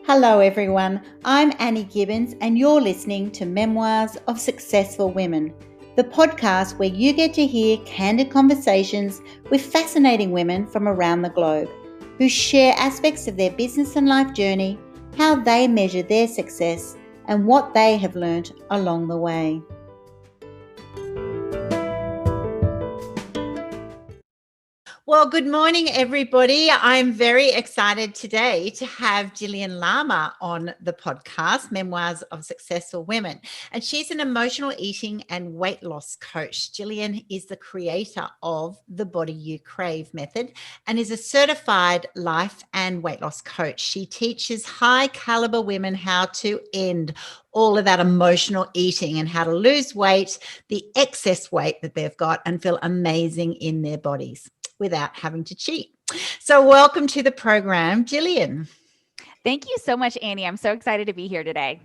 Hello everyone, I'm Annie Gibbins and you're listening to Memoirs of Successful Women, the podcast where you get to hear candid conversations with fascinating women from around the globe who share aspects of their business and life journey, how they measure their success, and what they have learnt along the way. Well, good morning, everybody. I'm very excited today to have Jillian Lama on the podcast, Memoirs of Successful Women. And she's an emotional eating and weight loss coach. Jillian is the creator of the Body You Crave Method and is a certified life and weight loss coach. She teaches high caliber women how to end all of that emotional eating and how to lose weight, the excess weight that they've got, and feel amazing in their bodies without having to cheat. So welcome to the program, Jillian. Thank you so much, Annie. I'm so excited to be here today.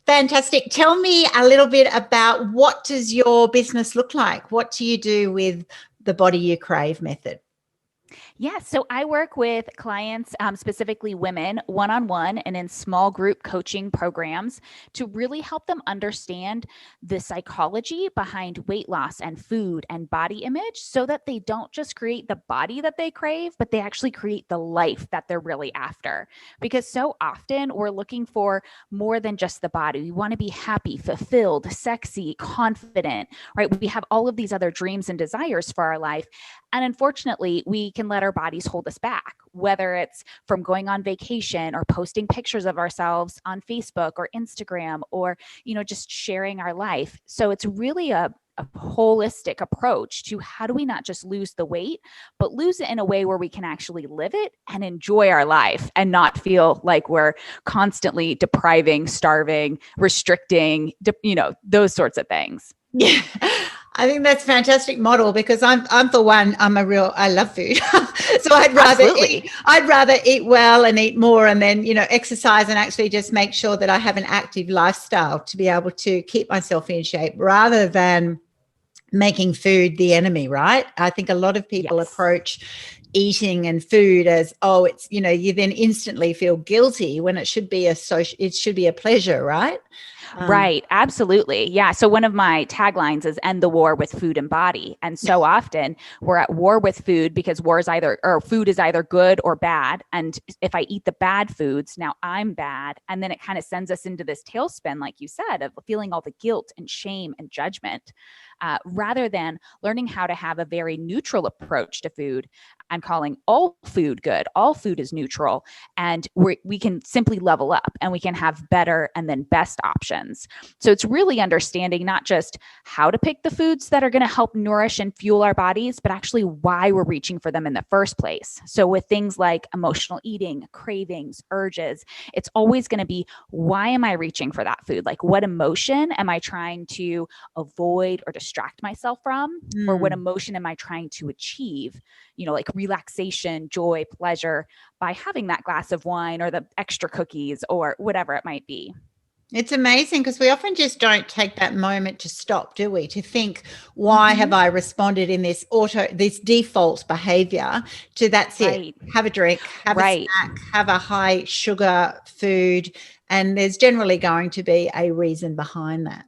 Fantastic. Tell me a little bit about what does your business look like? What do you do with the Body You Crave method? Yeah, so I work with clients, specifically women, one-on-one and in small group coaching programs to really help them understand the psychology behind weight loss and food and body image so that they don't just create the body that they crave, but they actually create the life that they're really after. Because so often we're looking for more than just the body. We want to be happy, fulfilled, sexy, confident, right? We have all of these other dreams and desires for our life. And unfortunately, we can let our bodies hold us back, whether it's from going on vacation or posting pictures of ourselves on Facebook or Instagram or, just sharing our life. So it's really a holistic approach to how do we not just lose the weight, but lose it in a way where we can actually live it and enjoy our life and not feel like we're constantly depriving, starving, restricting, those sorts of things. Yeah, I think that's a fantastic model because I love food. So I'd rather eat well and eat more and then, exercise and actually just make sure that I have an active lifestyle to be able to keep myself in shape rather than making food the enemy, right? I think a lot of people approach eating and food as, it's, you then instantly feel guilty when it should be it should be a pleasure, right? Right. Absolutely. Yeah. So one of my taglines is end the war with food and body. And so often we're at war with food because food is either good or bad. And if I eat the bad foods, now I'm bad. And then it kind of sends us into this tailspin, like you said, of feeling all the guilt and shame and judgment, rather than learning how to have a very neutral approach to food and calling all food good. All food is neutral. And we can simply level up and we can have better and then best options. So it's really understanding not just how to pick the foods that are going to help nourish and fuel our bodies, but actually why we're reaching for them in the first place. So with things like emotional eating, cravings, urges, it's always going to be, why am I reaching for that food? Like, what emotion am I trying to avoid or distract myself from? Or what emotion am I trying to achieve? Like relaxation, joy, pleasure by having that glass of wine or the extra cookies or whatever it might be. It's amazing because we often just don't take that moment to stop, do we? To think, why have I responded in this default behavior to that's it. Have a drink, have a snack, have a high sugar food. And there's generally going to be a reason behind that.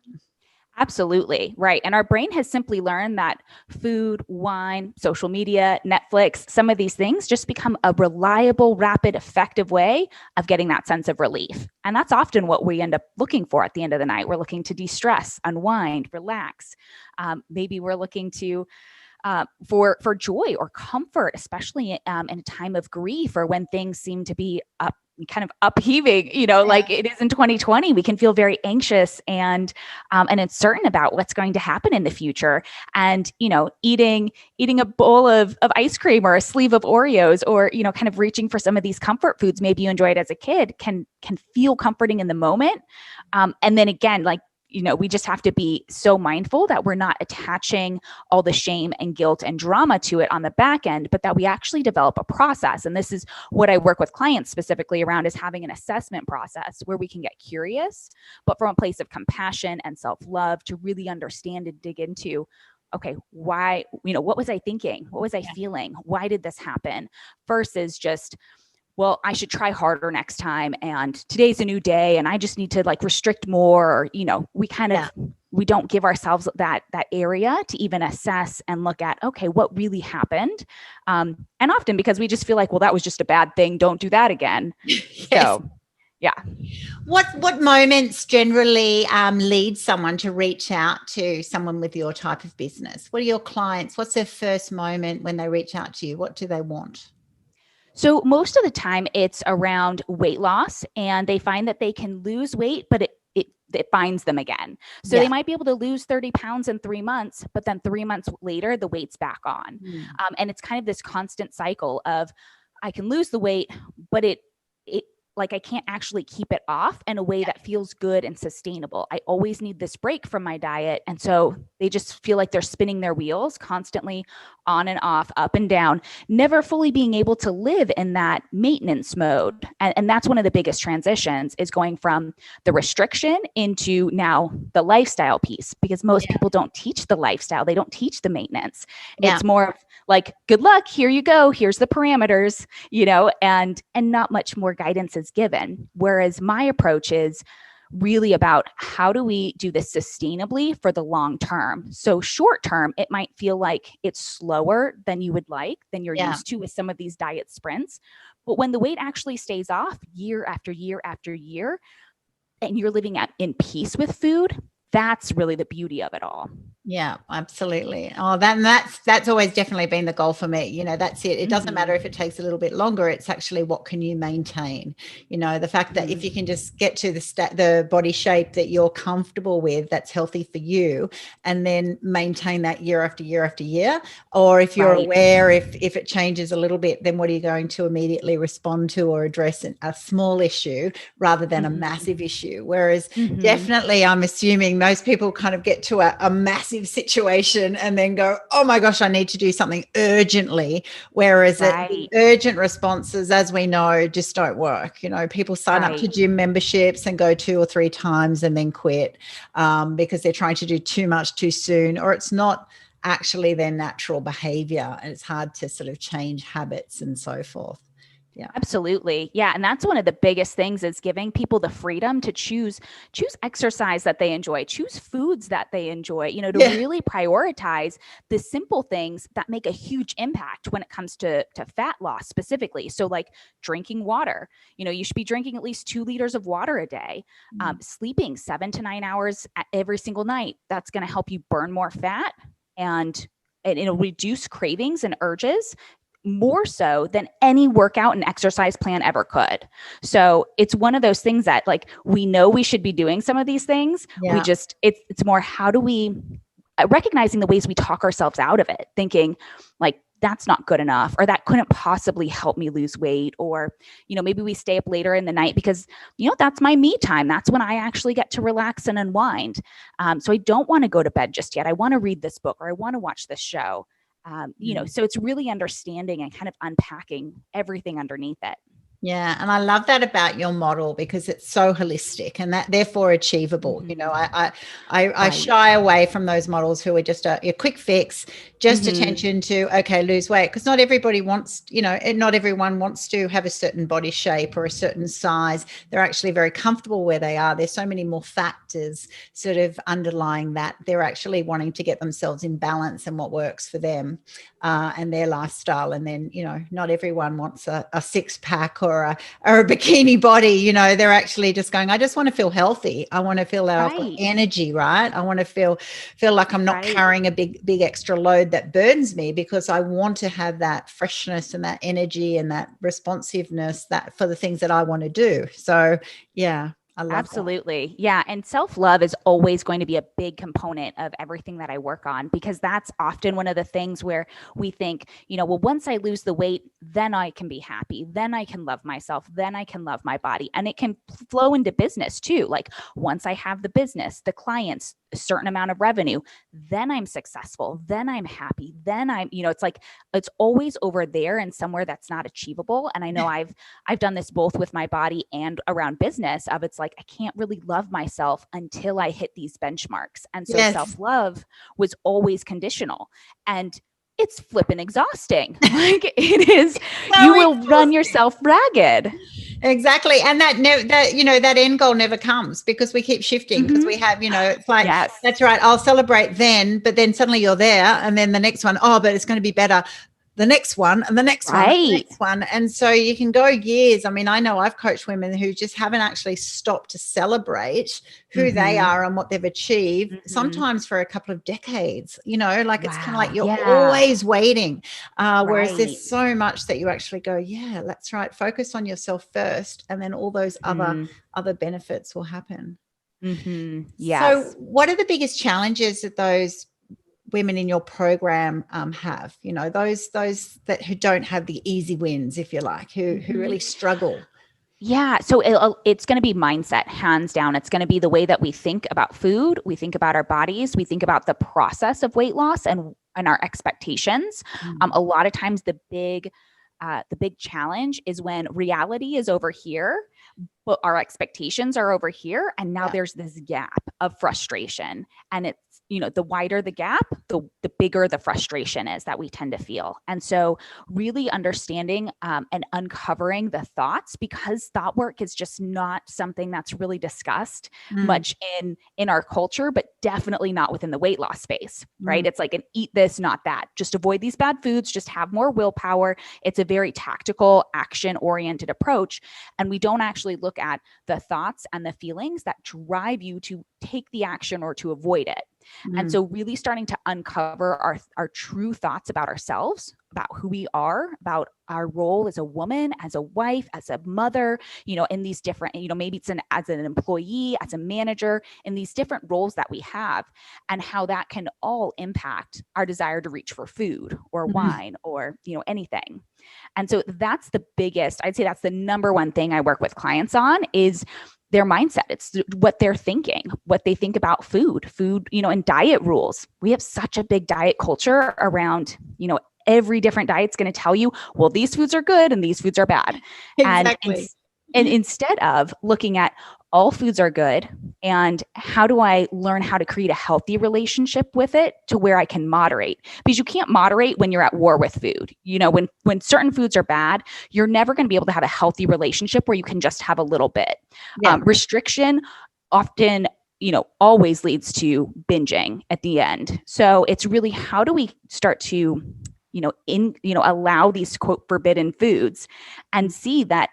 Absolutely. Right. And our brain has simply learned that food, wine, social media, Netflix, some of these things just become a reliable, rapid, effective way of getting that sense of relief. And that's often what we end up looking for at the end of the night. We're looking to de-stress, unwind, relax. Maybe we're looking to for joy or comfort, especially in a time of grief or when things seem to be kind of upheaving, like it is in 2020, we can feel very anxious and uncertain about what's going to happen in the future. And, eating a bowl of ice cream or a sleeve of Oreos or, kind of reaching for some of these comfort foods maybe you enjoyed as a kid can feel comforting in the moment. And then again, like, we just have to be so mindful that we're not attaching all the shame and guilt and drama to it on the back end, but that we actually develop a process. And this is what I work with clients specifically around, is having an assessment process where we can get curious, but from a place of compassion and self-love to really understand and dig into, okay, why, what was I thinking? What was I feeling? Why did this happen? Versus just well, I should try harder next time. And today's a new day and I just need to like restrict more. Or, we kind of, we don't give ourselves that area to even assess and look at, okay, what really happened? And often because we just feel like, well, that was just a bad thing. Don't do that again. Yes. So, yeah. What moments generally lead someone to reach out to someone with your type of business? What are your clients? What's their first moment when they reach out to you? What do they want? So most of the time it's around weight loss, and they find that they can lose weight, but it finds them again. So they might be able to lose 30 pounds in 3 months, but then 3 months later, the weight's back on. And it's kind of this constant cycle of, I can lose the weight, but it like I can't actually keep it off in a way that feels good and sustainable. I always need this break from my diet. And so they just feel like they're spinning their wheels constantly on and off, up and down, never fully being able to live in that maintenance mode. And that's one of the biggest transitions, is going from the restriction into now the lifestyle piece, because most people don't teach the lifestyle. They don't teach the maintenance. It's more of like, good luck, here you go, here's the parameters, and not much more guidance is given. Whereas my approach is really about, how do we do this sustainably for the long term? So short term, it might feel like it's slower than you would like, than you're used to with some of these diet sprints. But when the weight actually stays off year after year after year, and you're living in peace with food, that's really the beauty of it all. Yeah, absolutely. Oh, that's always definitely been the goal for me. That's it. It doesn't matter if it takes a little bit longer. It's actually, what can you maintain? The fact that if you can just get to the body shape that you're comfortable with, that's healthy for you, and then maintain that year after year after year. Or if you're aware, if it changes a little bit, then what are you going to immediately respond to or address a small issue rather than a massive issue? Whereas definitely, I'm assuming most people kind of get to a massive situation and then go, oh my gosh, I need to do something urgently. Whereas the urgent responses, as we know, just don't work. People sign up to gym memberships and go 2 or 3 times and then quit because they're trying to do too much too soon, or it's not actually their natural behavior, and it's hard to sort of change habits and so forth. Yeah, absolutely. Yeah. And that's one of the biggest things, is giving people the freedom to choose exercise that they enjoy, choose foods that they enjoy, to really prioritize the simple things that make a huge impact when it comes to fat loss specifically. So like drinking water, you should be drinking at least 2 liters of water a day, sleeping 7 to 9 hours every single night. That's going to help you burn more fat, and it'll reduce cravings and urges more so than any workout and exercise plan ever could. So it's one of those things that, like, we know we should be doing some of these things. We just, it's more, how do we, recognizing the ways we talk ourselves out of it, thinking like, that's not good enough, or that couldn't possibly help me lose weight. Or, maybe we stay up later in the night because, that's my me time. That's when I actually get to relax and unwind. So I don't want to go to bed just yet. I want to read this book, or I want to watch this show. So it's really understanding and kind of unpacking everything underneath it. Yeah. And I love that about your model, because it's so holistic and that therefore achievable. I shy away from those models who are just a quick fix, just attention to, okay, lose weight. Because not everybody wants, not everyone wants to have a certain body shape or a certain size. They're actually very comfortable where they are. There's so many more factors sort of underlying that. They're actually wanting to get themselves in balance and what works for them and their lifestyle. And then, not everyone wants a 6-pack or a bikini body. They're actually just going, I just want to feel healthy. I want to feel that I've got energy, right? I want to feel like I'm not carrying a big extra load that burdens me, because I want to have that freshness and that energy and that responsiveness that for the things that I want to do. So yeah, I love absolutely. That. Yeah. And self-love is always going to be a big component of everything that I work on, because that's often one of the things where we think, well, once I lose the weight, then I can be happy. Then I can love myself. Then I can love my body. And it can flow into business too. Like, once I have the business, the clients, a certain amount of revenue, then I'm successful. Then I'm happy. Then I'm, it's like, it's always over there and somewhere that's not achievable. And I know I've done this both with my body and around business of, it's like, I can't really love myself until I hit these benchmarks. And so self-love was always conditional. And it's flipping exhausting. Like it is, So you will run yourself ragged. Exactly. And that end goal never comes because we keep shifting because we have, it's like, Yes. That's right. I'll celebrate then, but then suddenly you're there and then the next one, but it's going to be better. The next one and the next one, and the next one. And so you can go years. I mean, I know I've coached women who just haven't actually stopped to celebrate who they are and what they've achieved, sometimes for a couple of decades, it's kind of like you're always waiting. Whereas there's so much that you actually go, yeah, that's right. Focus on yourself first. And then all those other benefits will happen. Yes. So what are the biggest challenges that those women in your program have, those that who don't have the easy wins, if you like, who really struggle? Yeah. So it's going to be mindset, hands down. It's going to be the way that we think about food. We think about our bodies. We think about the process of weight loss and our expectations. A lot of times the big challenge is when reality is over here, but our expectations are over here. And now there's this gap of frustration. And it's, the wider the gap, the bigger the frustration is that we tend to feel. And so really understanding and uncovering the thoughts, because thought work is just not something that's really discussed much in our culture, but definitely not within the weight loss space, right? It's like an eat this, not that. Just avoid these bad foods, just have more willpower. It's a very tactical, action-oriented approach. And we don't actually look at the thoughts and the feelings that drive you to take the action or to avoid it. And so really starting to uncover our true thoughts about ourselves, about who we are, about our role as a woman, as a wife, as a mother, in these different, maybe it's as an employee, as a manager, in these different roles that we have, and how that can all impact our desire to reach for food or wine or, anything. And so that's the biggest, I'd say that's the number one thing I work with clients on is their mindset. It's what they're thinking, what they think about food, and diet rules. We have such a big diet culture around, every different diet's going to tell you, well, these foods are good and these foods are bad. Exactly. And instead of looking at all foods are good and how do I learn how to create a healthy relationship with it to where I can moderate, because you can't moderate when you're at war with food. When certain foods are bad, you're never going to be able to have a healthy relationship where you can just have a little bit. Restriction often, always leads to binging at the end. So it's really, how do we start to, allow these quote forbidden foods and see that,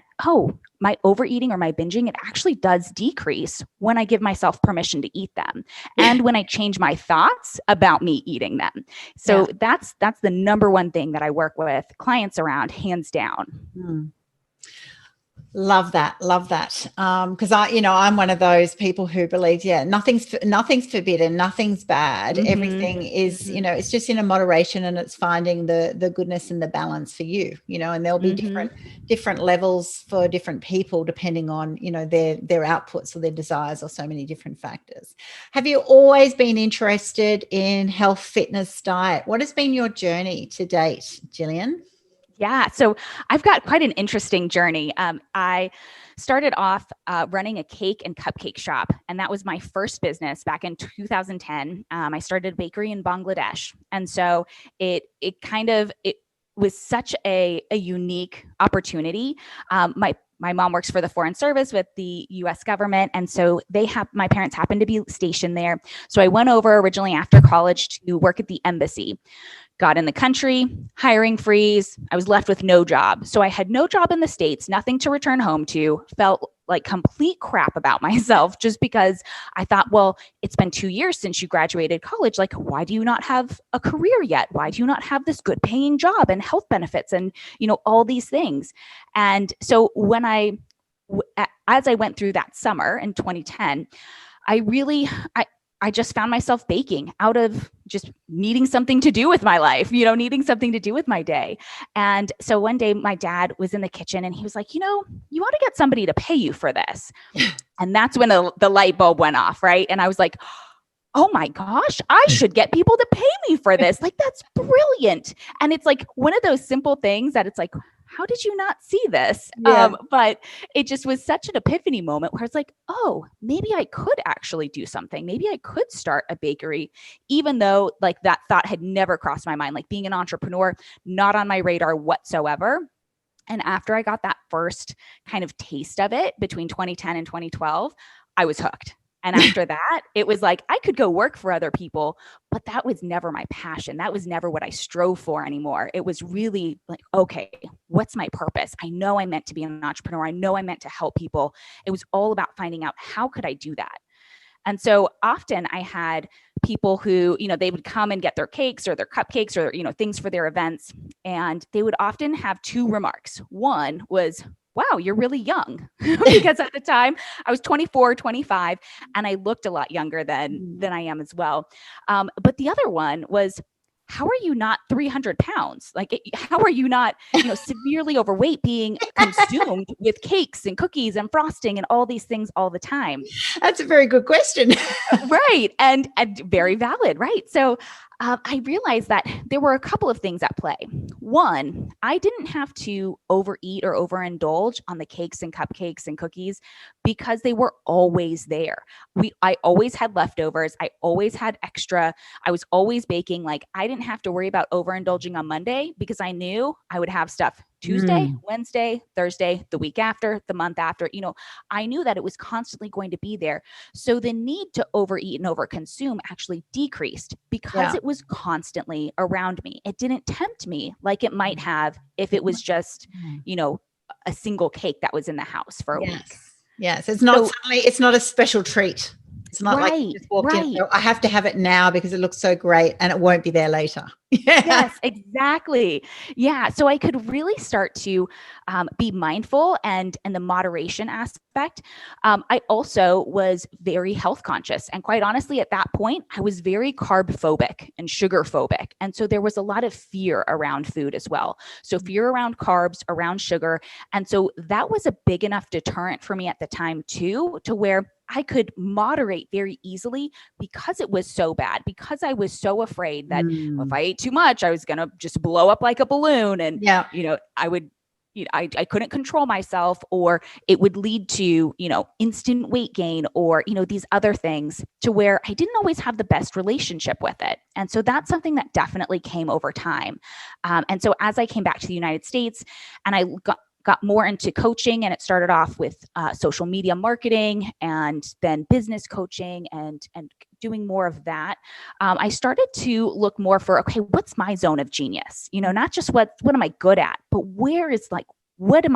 my overeating or my binging, it actually does decrease when I give myself permission to eat them and when I change my thoughts about me eating them. So that's the number one thing that I work with clients around, hands down. Love that. Because I'm one of those people who believes, nothing's forbidden, nothing's bad. Everything is, it's just in a moderation, and it's finding the goodness and the balance for you, and there'll be different levels for different people depending on, their outputs or their desires or so many different factors. Have you always been interested in health, fitness, diet? What has been your journey to date, Jillian? Yeah. So I've got quite an interesting journey. I started off running a cake and cupcake shop, and that was my first business back in 2010. I started a bakery in Bangladesh. And so it was such a unique opportunity. My mom works for the Foreign Service with the US government. And so my parents happened to be stationed there. So I went over originally after college to work at the embassy. Got in the country, hiring freeze. I was left with no job. So I had no job in the States, nothing to return home to, felt like complete crap about myself just because I thought, well, it's been 2 years since you graduated college. Like, why do you not have a career yet? Why do you not have this good paying job and health benefits and, all these things? And so as I went through that summer in 2010, I just found myself baking out of just needing something to do with my life, needing something to do with my day. And so one day my dad was in the kitchen and he was like, you ought to get somebody to pay you for this. And that's when the light bulb went off, right? And I was like, oh my gosh, I should get people to pay me for this. Like, that's brilliant. And it's like one of those simple things that it's like, how did you not see this? Yeah. But it just was such an epiphany moment where it's like, oh, maybe I could actually do something. Maybe I could start a bakery, even though like that thought had never crossed my mind. Like being an entrepreneur, not on my radar whatsoever. And after I got that first kind of taste of it between 2010 and 2012, I was hooked. And after that, it was like, I could go work for other people, but that was never my passion. That was never what I strove for anymore. It was really like, okay, what's my purpose? I know I'm meant to be an entrepreneur. I know I'm meant to help people. It was all about finding out, how could I do that? And so often I had people who, they would come and get their cakes or their cupcakes or, things for their events. And they would often have two remarks. One was, wow, you're really young. Because at the time I was 24, 25, and I looked a lot younger than I am as well. But the other one was, how are you not 300 pounds? Like, how are you not, severely overweight, being consumed with cakes and cookies and frosting and all these things all the time? That's a very good question. Right. And very valid. Right. So I realized that there were a couple of things at play. One, I didn't have to overeat or overindulge on the cakes and cupcakes and cookies because they were always there. I always had leftovers. I always had extra. I was always baking. Like, I didn't have to worry about overindulging on Monday because I knew I would have stuff Tuesday, Wednesday, Thursday, the week after, the month after. I knew that it was constantly going to be there. So the need to overeat and overconsume actually decreased because it was constantly around me. It didn't tempt me like it might have if it was just, a single cake that was in the house for a week. Yes. It's not suddenly, it's not a special treat. It's not like you just walk in, I have to have it now because it looks so great and it won't be there later. Yes, exactly. Yeah. So I could really start to be mindful and the moderation aspect. I also was very health conscious. And quite honestly, at that point, I was very carb phobic and sugar phobic. And so there was a lot of fear around food as well. So fear around carbs, around sugar. And so that was a big enough deterrent for me at the time too, to where I could moderate very easily because it was so bad, because I was so afraid that if I ate too much, I was going to just blow up like a balloon. And, I would, I couldn't control myself, or it would lead to, instant weight gain, or, these other things, to where I didn't always have the best relationship with it. And so that's something that definitely came over time. And so as I came back to the United States and I got more into coaching, and it started off with social media marketing and then business coaching and doing more of that. I started to look more for, okay, what's my zone of genius? Not just what am I good at, but where is what's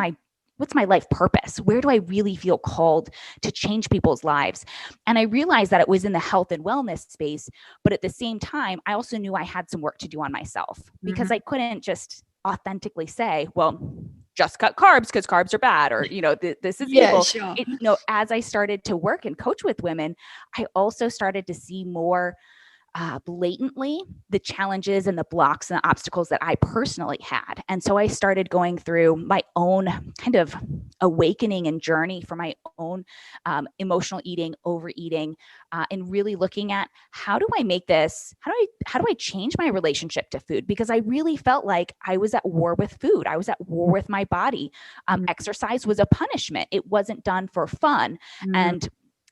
my life purpose? Where do I really feel called to change people's lives? And I realized that it was in the health and wellness space, but at the same time, I also knew I had some work to do on myself, because I couldn't just authentically say, well, just cut carbs because carbs are bad, or, this is evil. Sure. As I started to work and coach with women, I also started to see more blatantly the challenges and the blocks and the obstacles that I personally had. And so I started going through my own kind of awakening and journey for my own emotional eating, overeating, and really looking at, how do I make this, how do I change my relationship to food? Because I really felt like I was at war with food. I was at war with my body. Exercise was a punishment. It wasn't done for fun. And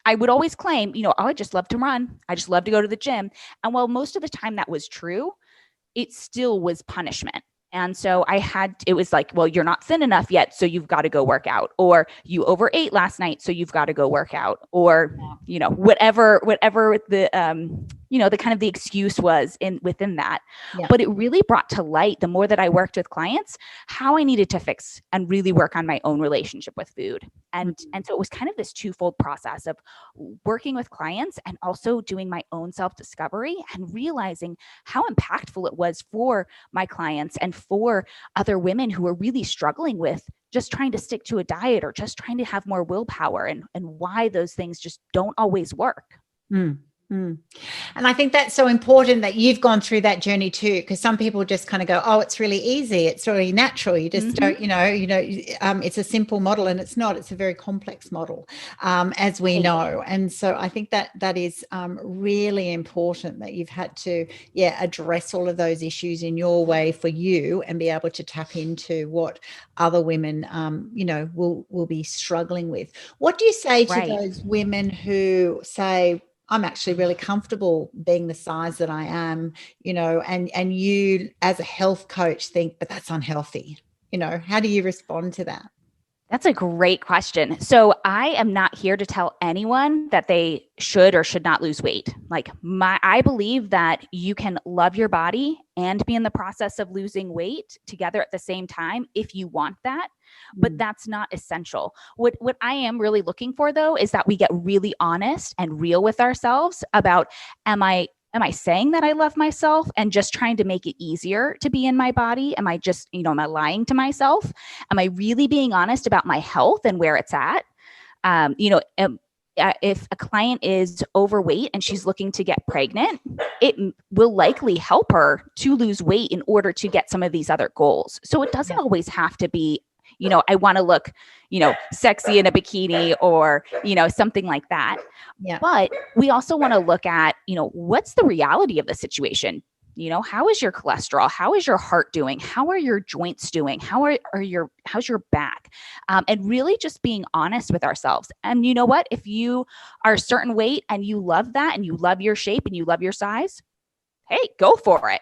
I would always claim, I just love to run. I just love to go to the gym. And while most of the time that was true, it still was punishment. And so it was like, well, you're not thin enough yet, so you've got to go work out, or you overate last night, so you've got to go work out, or, whatever the, the kind of the excuse was within that. Yeah. But it really brought to light, the more that I worked with clients, how I needed to fix and really work on my own relationship with food. And so it was kind of this twofold process of working with clients and also doing my own self-discovery and realizing how impactful it was for my clients and for other women who were really struggling with just trying to stick to a diet or just trying to have more willpower, and why those things just don't always work. Mm. And I think that's so important that you've gone through that journey too, because some people just kind of go, oh, it's really easy. It's really natural. You just don't, it's a simple model, and it's not. It's a very complex model, as we know. And so I think that is really important that you've had to, address all of those issues in your way for you and be able to tap into what other women, will be struggling with. What do you say to those women who say, I'm actually really comfortable being the size that I am, and you as a health coach think, but that's unhealthy. How do you respond to that? That's a great question. So I am not here to tell anyone that they should or should not lose weight. I believe that you can love your body and be in the process of losing weight together at the same time if you want that, but that's not essential. What I am really looking for though is that we get really honest and real with ourselves about, am I saying that I love myself and just trying to make it easier to be in my body? Am I just, am I lying to myself? Am I really being honest about my health and where it's at? If a client is overweight and she's looking to get pregnant, it will likely help her to lose weight in order to get some of these other goals. So it doesn't always have to be, I want to look, sexy in a bikini or, something like that. Yeah. But we also want to look at, what's the reality of the situation? How is your cholesterol? How is your heart doing? How are your joints doing? How's your back? And really just being honest with ourselves. And you know what? If you are a certain weight and you love that and you love your shape and you love your size, hey, go for it.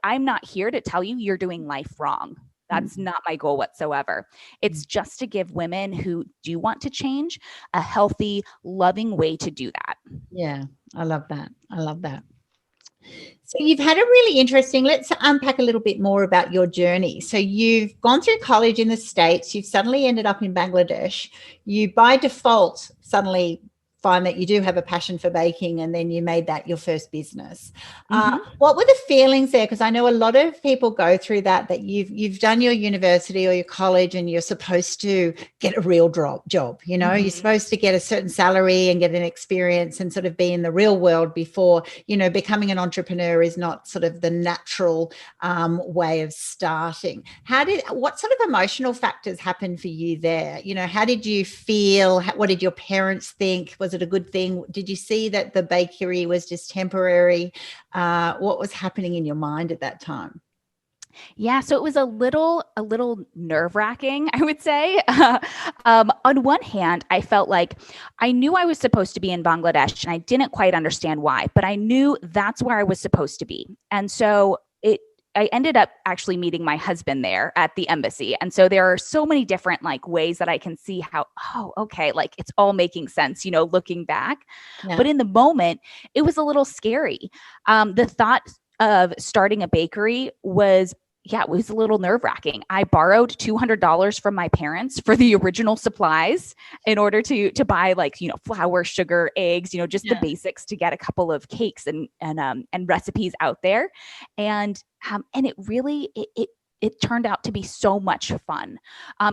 I'm not here to tell you you're doing life wrong. That's not my goal whatsoever. It's just to give women who do want to change a healthy, loving way to do that. Yeah, I love that. So you've had a really interesting, let's unpack a little bit more about your journey. So you've gone through college in the States, you've suddenly ended up in Bangladesh. You by default suddenly find that you do have a passion for baking, and then you made that your first business. What were the feelings there? Because I know a lot of people go through that you've done your university or your college and you're supposed to get a real job, you're supposed to get a certain salary and get an experience and sort of be in the real world before, becoming an entrepreneur is not sort of the natural way of starting. What sort of emotional factors happened for you there? How did you feel? What did your parents think? Was it a good thing? Did you see that the bakery was just temporary? What was happening in your mind at that time? Yeah, so it was a little nerve-wracking, I would say. On one hand, I felt like I knew I was supposed to be in Bangladesh, and I didn't quite understand why, but I knew that's where I was supposed to be. And so I ended up actually meeting my husband there at the embassy. And so there are so many different ways that I can see how, okay, it's all making sense, looking back. Yeah. But in the moment, it was a little scary. The thought of starting a bakery was it was a little nerve-wracking. I borrowed $200 from my parents for the original supplies in order to buy flour, sugar, eggs, just the basics to get a couple of cakes and recipes out there. And it really, it turned out to be so much fun.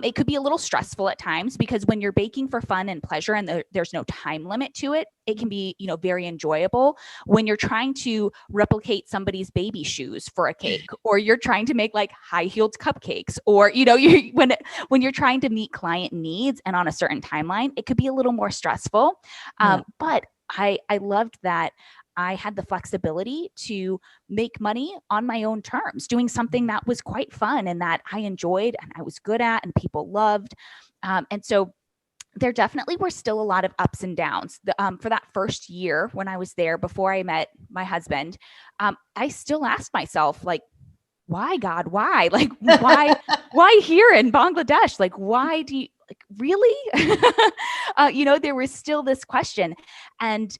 It could be a little stressful at times because when you're baking for fun and pleasure and there's no time limit to it, it can be, very enjoyable. When you're trying to replicate somebody's baby shoes for a cake, or you're trying to make high-heeled cupcakes, or, when you're trying to meet client needs and on a certain timeline, it could be a little more stressful. But I loved that I had the flexibility to make money on my own terms, doing something that was quite fun and that I enjoyed and I was good at and people loved. And so there definitely were still a lot of ups and downs. For that first year when I was there before I met my husband, I still asked myself, why, God, why? Why here in Bangladesh? Why do you, really? There was still this question. And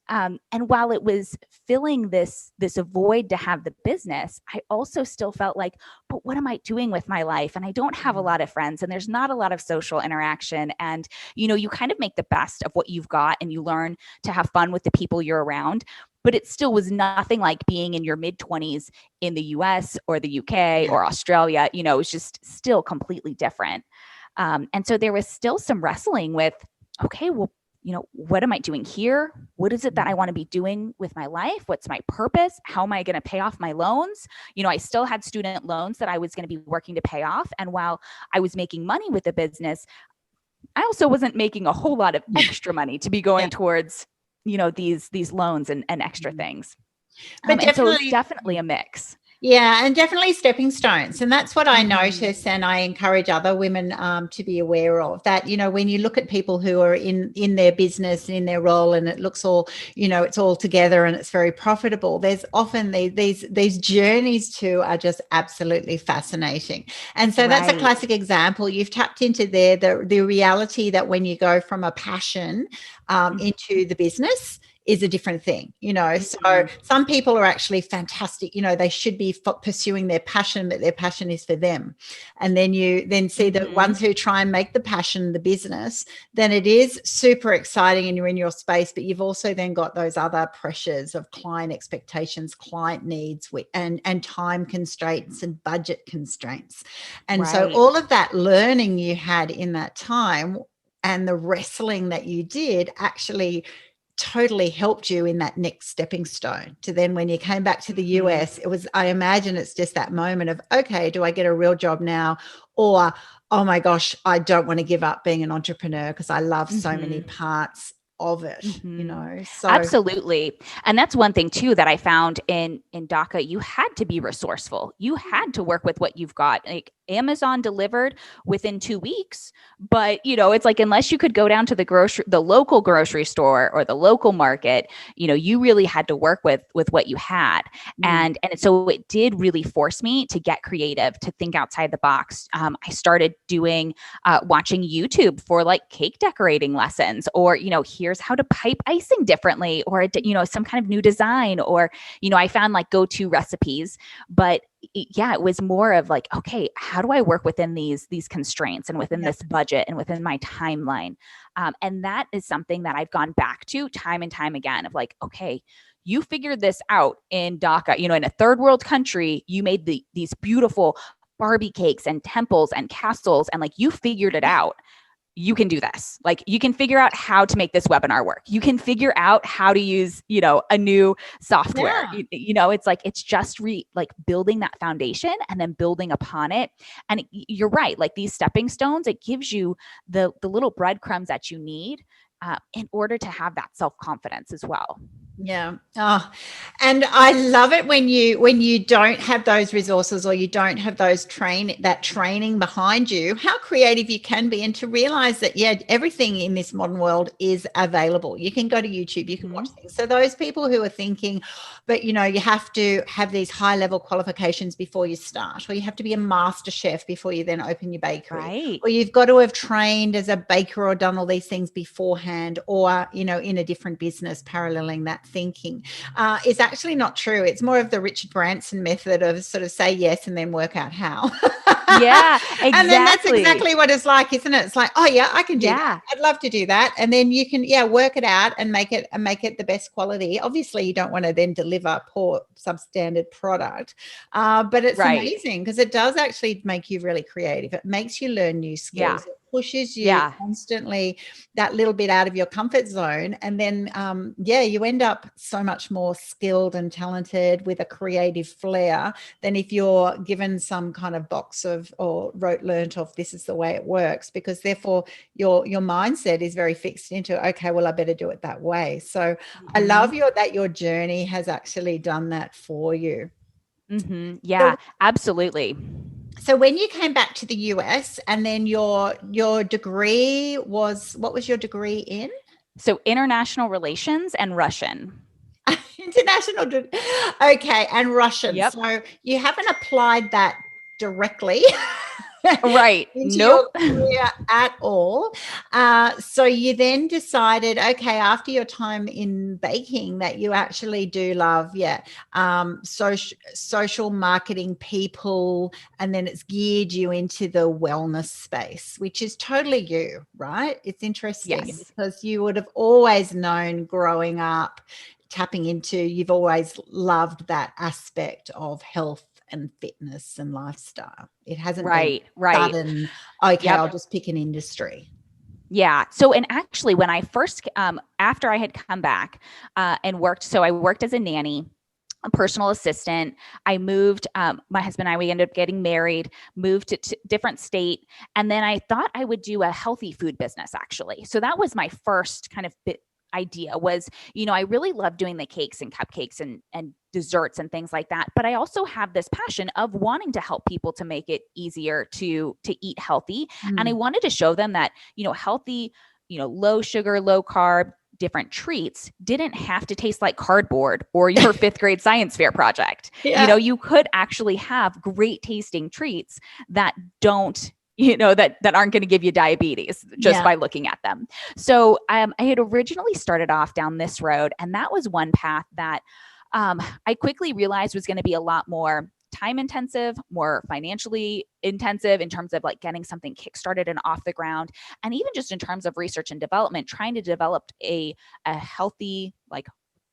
while it was filling this void to have the business, I also still felt but what am I doing with my life? And I don't have a lot of friends and there's not a lot of social interaction. And, you kind of make the best of what you've got and you learn to have fun with the people you're around. But it still was nothing like being in your mid-20s in the US or the UK or Australia. It was just still completely different. And so there was still some wrestling with, okay, well, what am I doing here? What is it that I want to be doing with my life? What's my purpose? How am I going to pay off my loans? I still had student loans that I was going to be working to pay off. And while I was making money with the business, I also wasn't making a whole lot of extra money to be going towards, these loans and extra things. But and so it's definitely a mix. Yeah, and definitely stepping stones. And that's what I notice, and I encourage other women to be aware of that. When you look at people who are in their business, in their role, and it looks all, it's all together and it's very profitable, there's often these journeys too are just absolutely fascinating. And so that's a classic example. You've tapped into there the reality that when you go from a passion into the business is a different thing, So some people are actually fantastic, they should be pursuing their passion, but their passion is for them. And then you see the ones who try and make the passion the business, then it is super exciting and you're in your space, but you've also then got those other pressures of client expectations, client needs, and time constraints and budget constraints. And so all of that learning you had in that time and the wrestling that you did actually totally helped you in that next stepping stone to then when you came back to the US, it was, I imagine it's just that moment of, okay, do I get a real job now? Or, oh my gosh, I don't want to give up being an entrepreneur because I love so many parts of it, So absolutely. And that's one thing too that I found in DACA. You had to be resourceful. You had to work with what you've got. Like Amazon delivered within 2 weeks, but it's like, unless you could go down to the local grocery store or the local market, you really had to work with what you had. And so it did really force me to get creative, to think outside the box. I started doing, watching YouTube for like cake decorating lessons, or, here's how to pipe icing differently, or, some kind of new design, or, I found like go-to recipes, but it was more of like, okay, how do I work within these constraints and within this budget and within my timeline? And that is something that I've gone back to time and time again of like, okay, you figured this out in DACA, in a third world country, you made these beautiful Barbie cakes and temples and castles, and like you figured it out. You can do this. Like you can figure out how to make this webinar work. You can figure out how to use, a new software. It's like, it's just like building that foundation and then building upon it. And you're right. Like these stepping stones, it gives you the little breadcrumbs that you need in order to have that self-confidence as well. Yeah. Oh, and I love it when you don't have those resources or you don't have that training behind you, how creative you can be, and to realize that, everything in this modern world is available. You can go to YouTube, you can watch things. So those people who are thinking, but you have to have these high level qualifications before you start, or you have to be a master chef before you then open your bakery, or you've got to have trained as a baker or done all these things beforehand, or, in a different business paralleling that thinking is actually not true. It's more of the Richard Branson method of sort of say yes and then work out how. Yeah, exactly. And then that's exactly what it's like, isn't it? It's like, oh yeah, I can do that. I'd love to do that. And then you can, work it out and make it the best quality. Obviously, you don't want to then deliver poor substandard product, but it's amazing because it does actually make you really creative. It makes you learn new skills. It pushes you constantly that little bit out of your comfort zone. And then, you end up so much more skilled and talented with a creative flair than if you're given some kind of box of or learnt of this is the way it works, because therefore your mindset is very fixed into, okay, well, I better do it that way. So I love that your journey has actually done that for you. Yeah, absolutely. So when you came back to the US, and then your degree was, what was your degree in? So international relations and Russian. International. Okay. And Russian. Yep. So you haven't applied that directly. Right. into nope. your career at all. So you then decided, okay, after your time in baking, that you actually do love, social marketing, people, and then it's geared you into the wellness space, which is totally you, right? It's interesting because you would have always known growing up, tapping into, you've always loved that aspect of health and fitness and lifestyle. It hasn't been sudden, okay, I'll just pick an industry. Yeah. So, and actually when I first, after I had come back and worked, so I worked as a nanny, a personal assistant. I moved, my husband and I, we ended up getting married, moved to different state. And then I thought I would do a healthy food business actually. So that was my first kind of idea was, I really love doing the cakes and cupcakes and desserts and things like that. But I also have this passion of wanting to help people to make it easier to eat healthy. And I wanted to show them that, healthy, low sugar, low carb, different treats didn't have to taste like cardboard or your fifth grade science fair project. Yeah. You could actually have great tasting treats that don't, that aren't going to give you diabetes just by looking at them. So I had originally started off down this road, and that was one path that I quickly realized was going to be a lot more time intensive, more financially intensive in terms of like getting something kickstarted and off the ground. And even just in terms of research and development, trying to develop a healthy, like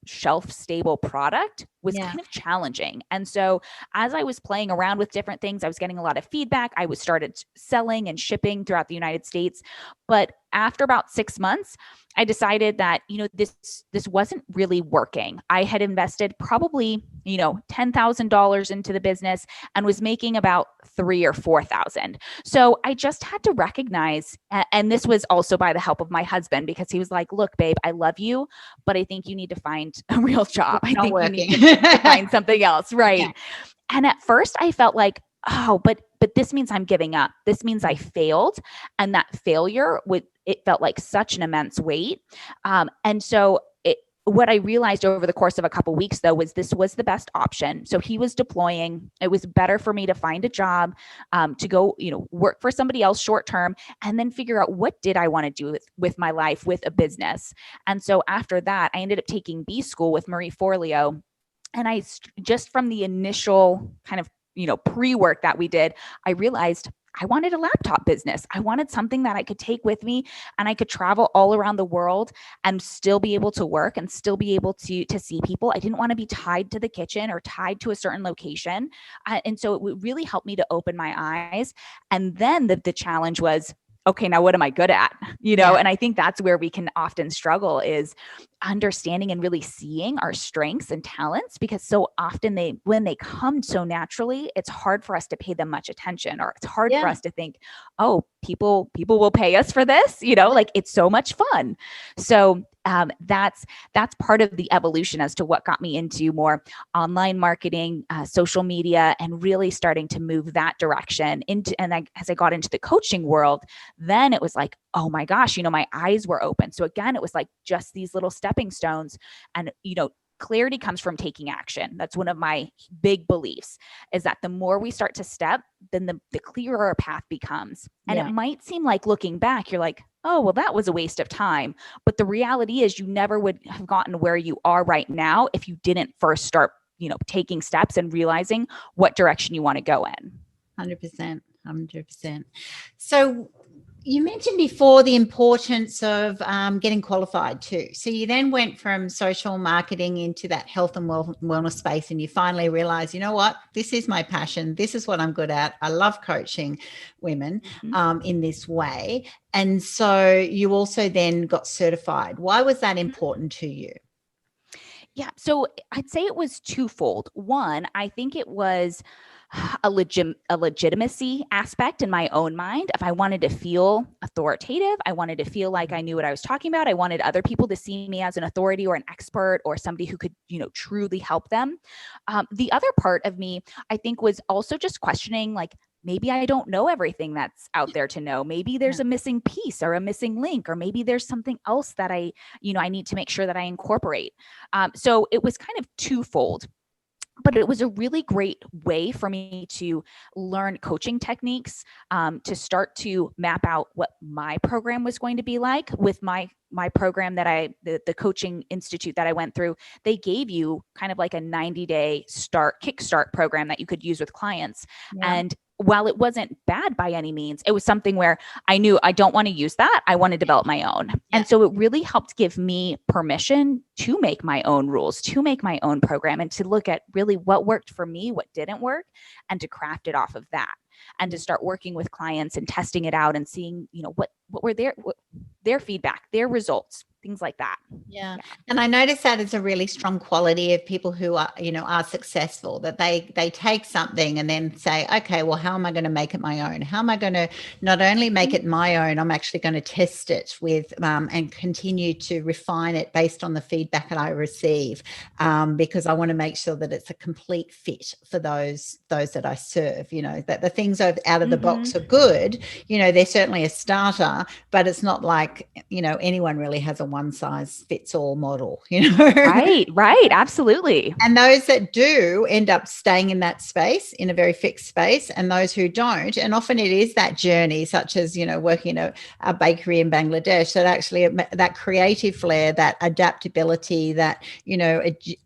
shelf stable product was kind of challenging. And so as I was playing around with different things, I was getting a lot of feedback. I was started selling and shipping throughout the United States. But after about 6 months, I decided that, this wasn't really working. I had invested probably, $10,000 into the business and was making about 3,000 or 4,000. So I just had to recognize, and this was also by the help of my husband, because he was like, look, babe, I love you, but I think you need to find a real job. I think you need to find something else. Right. Yeah. And at first I felt like, oh, but this means I'm giving up. This means I failed. And that failure it felt like such an immense weight. And so what I realized over the course of a couple of weeks, though, was this was the best option. So he was deploying. It was better for me to find a job, to go, work for somebody else short term, and then figure out what did I want to do with my life, with a business. And so after that, I ended up taking B school with Marie Forleo. And I just from the initial kind of, pre-work that we did, I realized I wanted a laptop business. I wanted something that I could take with me and I could travel all around the world and still be able to work and still be able to see people. I didn't want to be tied to the kitchen or tied to a certain location. And so it really helped me to open my eyes. And then the challenge was, okay, now what am I good at? And I think that's where we can often struggle, is understanding and really seeing our strengths and talents, because so often when they come so naturally, it's hard for us to pay them much attention, or it's hard for us to think, oh, people will pay us for this, like it's so much fun. So that's part of the evolution as to what got me into more online marketing, social media, and really starting to move that direction into. And as I got into the coaching world, then it was like, oh my gosh, my eyes were open. So again, it was like just these little stepping stones. And, clarity comes from taking action. That's one of my big beliefs, is that the more we start to step, then the clearer our path becomes. And it might seem like looking back, you're like, oh, well, that was a waste of time. But the reality is you never would have gotten where you are right now if you didn't first start, taking steps and realizing what direction you want to go in. 100%. So you mentioned before the importance of getting qualified too. So you then went from social marketing into that health and wellness space, and you finally realized, you know what, this is my passion. This is what I'm good at. I love coaching women in this way. And so you also then got certified. Why was that important to you? Yeah. So I'd say it was twofold. One, I think it was a legitimacy aspect in my own mind. If I wanted to feel authoritative, I wanted to feel like I knew what I was talking about. I wanted other people to see me as an authority or an expert or somebody who could, truly help them. The other part of me, I think, was also just questioning, like, maybe I don't know everything that's out there to know. Maybe there's a missing piece or a missing link, or maybe there's something else that I need to make sure that I incorporate. So it was kind of twofold. But it was a really great way for me to learn coaching techniques, to start to map out what my program was going to be like with my program that the coaching institute that I went through. They gave you kind of like a 90-day kickstart program that you could use with clients. Yeah. And while it wasn't bad by any means, it was something where I knew I don't want to use that. I want to develop my own. Yeah. And so it really helped give me permission to make my own rules, to make my own program, and to look at really what worked for me, what didn't work, and to craft it off of that. And to start working with clients and testing it out and seeing, what were their feedback, their results, things like that. Yeah. And I notice that it's a really strong quality of people who are, are successful, that they take something and then say, okay, well, how am I going to make it my own? How am I going to not only make it my own, I'm actually going to test it with and continue to refine it based on the feedback that I receive, because I want to make sure that it's a complete fit for those that I serve, that the things out of the box are good, they're certainly a starter, but it's not like, anyone really has a one size fits all model, Right. Absolutely. And those that do end up staying in that space, in a very fixed space, and those who don't. And often it is that journey, such as, working in a bakery in Bangladesh, that actually that creative flair, that adaptability, that,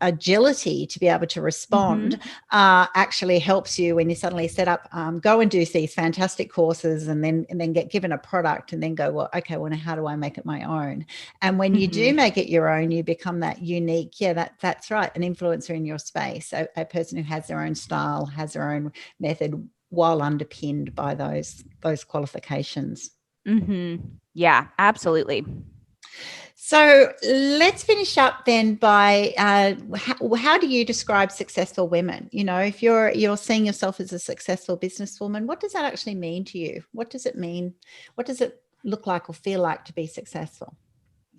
agility to be able to respond actually helps you when you suddenly set up, go and do these fantastic courses and then get given a product and then go, well, okay, well, now how do I make it my own? And when you do make it your own, you become that unique, that's right, an influencer in your space, a person who has their own style, has their own method, while underpinned by those qualifications. Yeah, absolutely. So let's finish up then by how do you describe successful women? If you're seeing yourself as a successful businesswoman, what does that actually mean to you? What does it mean? What does it look like or feel like to be successful?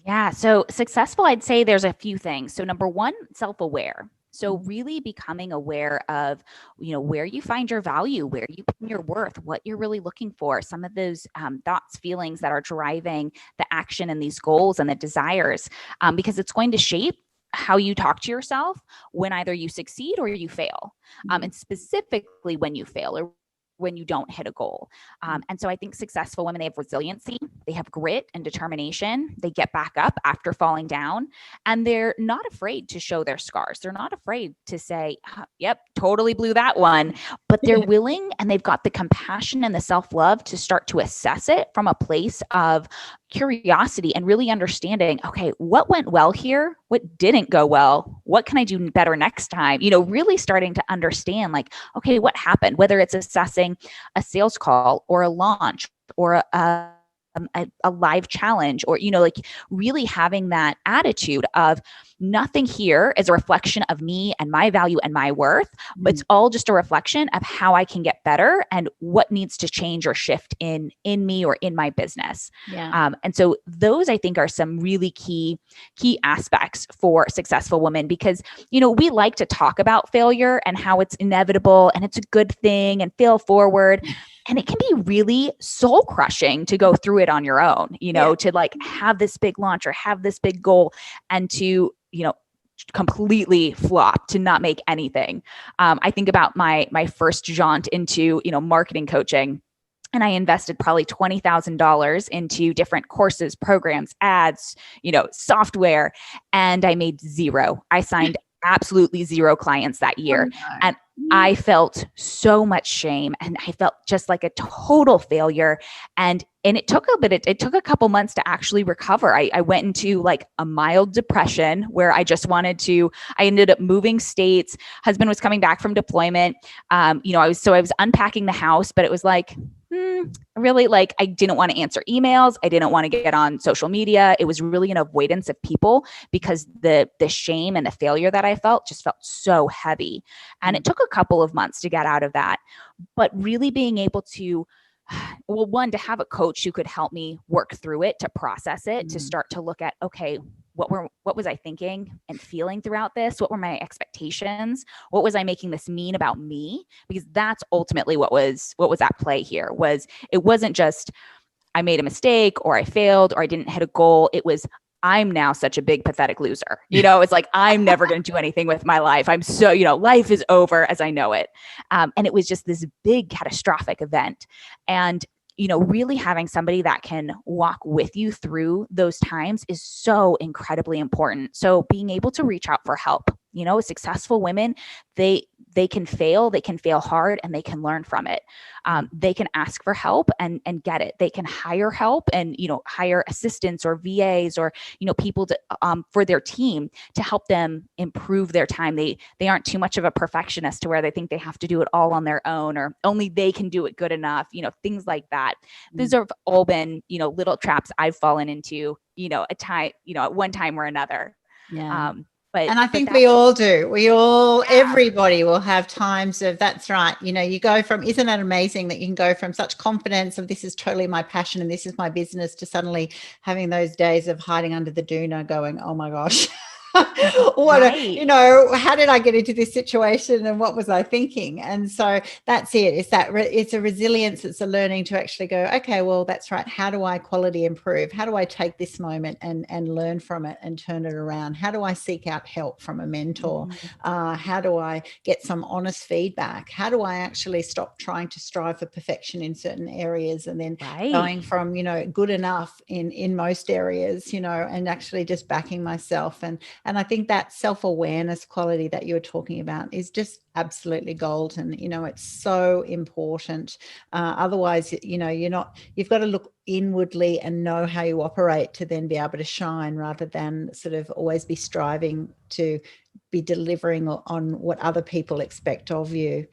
Yeah. So successful, I'd say there's a few things. So number one, self-aware. So really becoming aware of, where you find your value, where you put your worth, what you're really looking for, some of those thoughts, feelings that are driving the action and these goals and the desires, because it's going to shape how you talk to yourself when either you succeed or you fail. And specifically when you fail or when you don't hit a goal. And so I think successful women, they have resiliency, they have grit and determination, they get back up after falling down, and they're not afraid to show their scars. They're not afraid to say, yep, totally blew that one, but they're willing and they've got the compassion and the self-love to start to assess it from a place of curiosity and really understanding, okay, what went well here? What didn't go well? What can I do better next time? Really starting to understand, like, okay, what happened, whether it's assessing a sales call or a launch or a live challenge, or, really having that attitude of nothing here is a reflection of me and my value and my worth, but it's all just a reflection of how I can get better and what needs to change or shift in me or in my business. Yeah. And so those, I think, are some really key aspects for successful women, because, we like to talk about failure and how it's inevitable and it's a good thing and fail forward. And it can be really soul crushing to go through it on your own, to like have this big launch or have this big goal and to, completely flop, to not make anything. I think about my first jaunt into, marketing coaching. And I invested probably $20,000 into different courses, programs, ads, software, and I made zero. I signed absolutely zero clients that year. And I felt so much shame and I felt just like a total failure. And it took it took a couple months to actually recover. I went into like a mild depression where I ended up moving states. Husband was coming back from deployment. I was unpacking the house, but it was like, really, like, I didn't want to answer emails. I didn't want to get on social media. It was really an avoidance of people because the shame and the failure that I felt just felt so heavy. And it took a couple of months to get out of that, but really being able to, well, one, to have a coach who could help me work through it, to process it, to start to look at, okay, what was I thinking and feeling throughout this? What were my expectations? What was I making this mean about me? Because that's ultimately what was at play here. It wasn't just I made a mistake or I failed or I didn't hit a goal. It was, I'm now such a big pathetic loser. It's like, I'm never going to do anything with my life. I'm so, life is over as I know it. And it was just this big catastrophic event. And really having somebody that can walk with you through those times is so incredibly important. So being able to reach out for help, Successful women, they can fail hard, and they can learn from it. They can ask for help and get it. They can hire help and, hire assistants or VAs or, people to, for their team to help them improve their time. They aren't too much of a perfectionist to where they think they have to do it all on their own, or only they can do it good enough, things like that. Those have all been, little traps I've fallen into, at one time or another. Yeah. And I think we all do. Everybody will have times of, that's right. You go from, isn't that amazing that you can go from such confidence of this is totally my passion and this is my business, to suddenly having those days of hiding under the doona going, oh my gosh. Right. How did I get into this situation and what was I thinking? And so that's it. It's a resilience. It's a learning to actually go, okay, well, that's right. How do I quality improve? How do I take this moment and learn from it and turn it around? How do I seek out help from a mentor? How do I get some honest feedback? How do I actually stop trying to strive for perfection in certain areas and then going from, good enough in most areas, and actually just backing myself. And I think that self-awareness quality that you were talking about is just absolutely golden. It's so important. Otherwise, you've got to look inwardly and know how you operate to then be able to shine, rather than sort of always be striving to be delivering on what other people expect of you,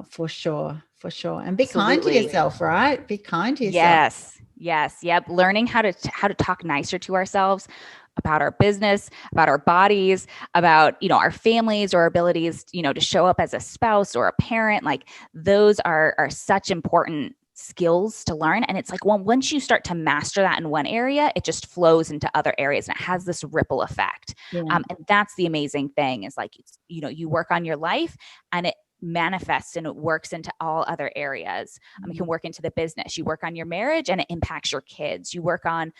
for sure. And be kind to yourself, right? Be kind to yourself. Yes. Yep. Learning how to talk nicer to ourselves, about our business, about our bodies, about, our families or our abilities, to show up as a spouse or a parent. Like, those are such important skills to learn. And it's like, well, once you start to master that in one area, it just flows into other areas and it has this ripple effect. Yeah. And that's the amazing thing, is like, you work on your life and it manifests and it works into all other areas. You can work into the business, you work on your marriage and it impacts your kids. You work on,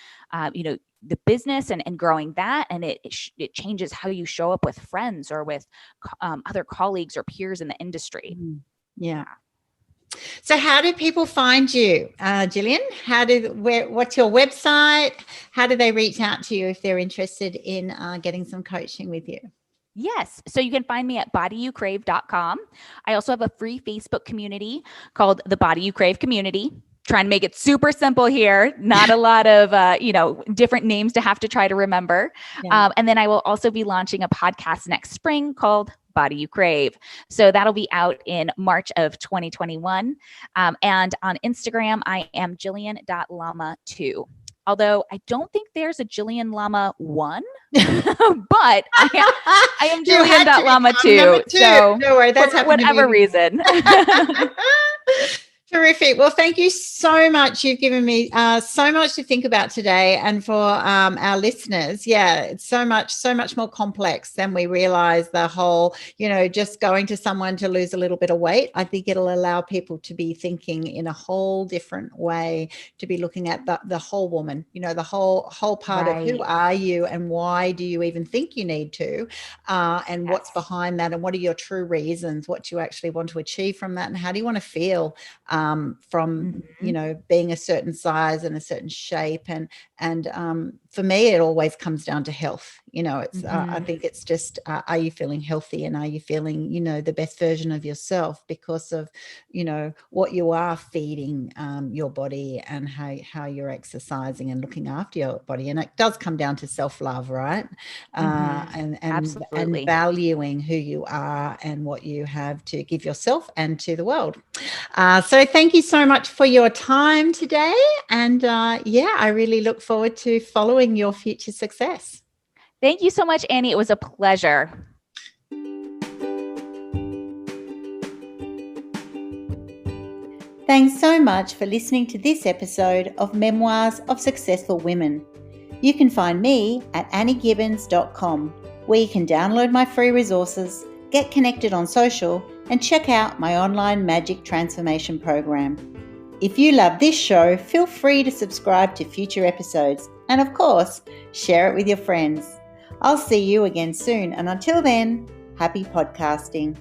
the business and growing that, and it changes how you show up with friends or with other colleagues or peers in the industry. Yeah. So how do people find you, Jillian? What's your website? How do they reach out to you if they're interested in getting some coaching with you? Yes. So you can find me at bodyyoucrave.com. I also have a free Facebook community called the Body You Crave Community. Trying to make it super simple here. Not a lot of, different names to have to try to remember. Yeah. And then I will also be launching a podcast next spring called Body You Crave. So that'll be out in March of 2021. And on Instagram, I am Jillian.Lama2. Although I don't think there's a Jillian Lama 1, but I am Jillian.Lama2. So no worry, that's for whatever reason. Terrific. Well, thank you so much. You've given me so much to think about today, and for our listeners. Yeah, it's so much more complex than we realize. The whole, just going to someone to lose a little bit of weight. I think it'll allow people to be thinking in a whole different way, to be looking at the whole woman, the whole part of who are you and why do you even think you need to, and what's behind that, and what are your true reasons, what you actually want to achieve from that, and how do you want to feel from being a certain size and a certain shape, and for me it always comes down to health. It's I think it's just are you feeling healthy, and are you feeling the best version of yourself because of what you are feeding your body, and how you're exercising and looking after your body. And it does come down to self-love, right? And valuing who you are and what you have to give yourself and to the world. So thank you so much for your time today, and I really look forward to following your future success. Thank you so much, Annie. It was a pleasure. Thanks so much for listening to this episode of Memoirs of Successful Women. You can find me at anniegibbins.com, where you can download my free resources, get connected on social, and check out my online magic transformation program. If you love this show, feel free to subscribe to future episodes, and of course, share it with your friends. I'll see you again soon, and until then, happy podcasting.